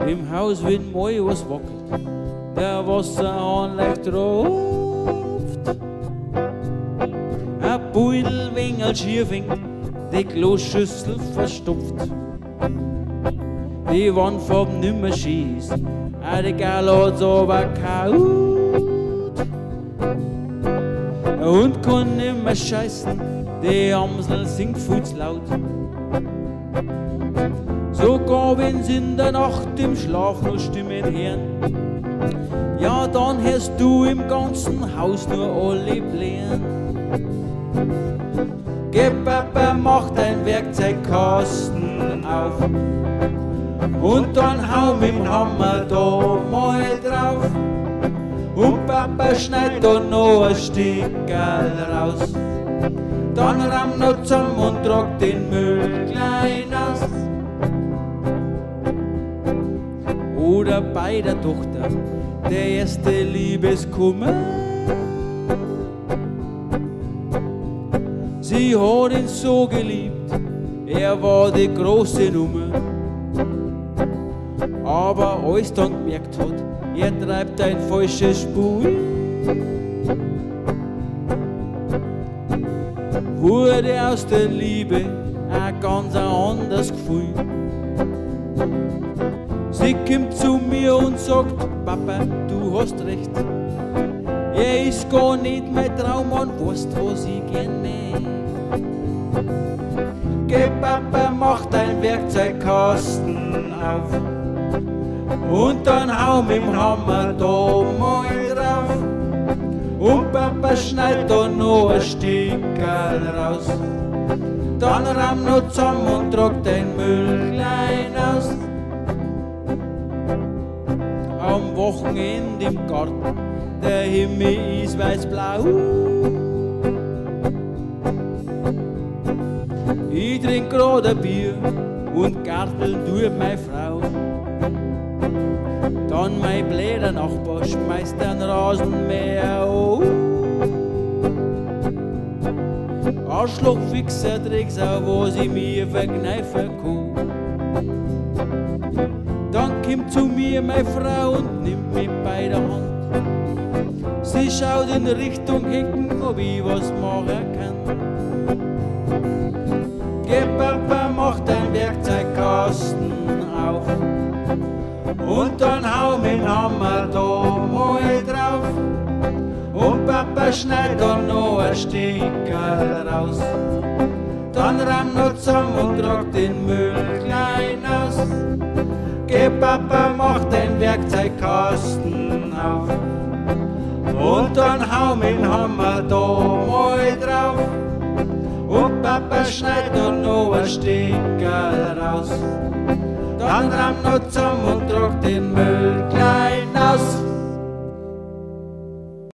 Im Haus, wenn mal was wackelt, der Wasserhahn leicht tropft. Ein Beutel wegen schief hängt, die Kloschüssel verstopft. Die Wandfarben nimmer schießen, auch die Gal hat's aber kaut. Der Hund kann nimmer scheißen, die Amsel singt viel zu laut. Sogar wenn sie in der Nacht im Schlaf noch Stimmen hören, ja, dann hörst du im ganzen Haus nur alle blären. Geh Papa, mach dein Werkzeugkasten auf und dann hau mit'm Hammer da mal drauf. Und Papa schneidet da noch ein Stickerl raus. Dann ramm noch zusammen und trag den Müll klein aus. Oder bei der Tochter der erste Liebeskummer. Sie hat ihn so geliebt, er war die große Nummer. Aber als dann gemerkt hat, er treibt ein falsches Spiel, wurde aus der Liebe ein ganz anderes Gefühl. Sie kommt zu mir und sagt, Papa, du hast recht. Er ist gar nicht mein Traummann, weißt was ich gern möchte. Geh Papa, mach dein Werkzeugkasten auf und dann hau mit'm Hammer da mal drauf. Und Papa schneidet da noch ein Stickerl raus. Dann ramm noch zusammen und trag den Müll klein aus. Am Wochenende im Garten, der Himmel ist weiß-blau. Ich trink grad ein Bier und garteln tut meine Frau. Dann mein bläder Nachbar schmeißt den Rasenmäher an. Arschloch, Fixer, Drecksau, was ich mir verkneifen kann. Dann kommt zu mir meine Frau und nimmt mich bei der Hand. Sie schaut in Richtung Hecken, ob ich was machen kann. Geh Papa, mach dein Werkzeugkasten auf und dann hau mit'm Hammer da mal drauf. Und Papa schneidet dann noch ein Stickerl raus. Dann ramm noch zusammen und trag den Müll klein aus. Geh Papa, mach den Werkzeugkasten auf und dann hau mit'm Hammer da mal drauf. Und Papa schneidet dann noch ein Stickerl raus. Dann ramm noch zusammen und trag den Müll klein aus.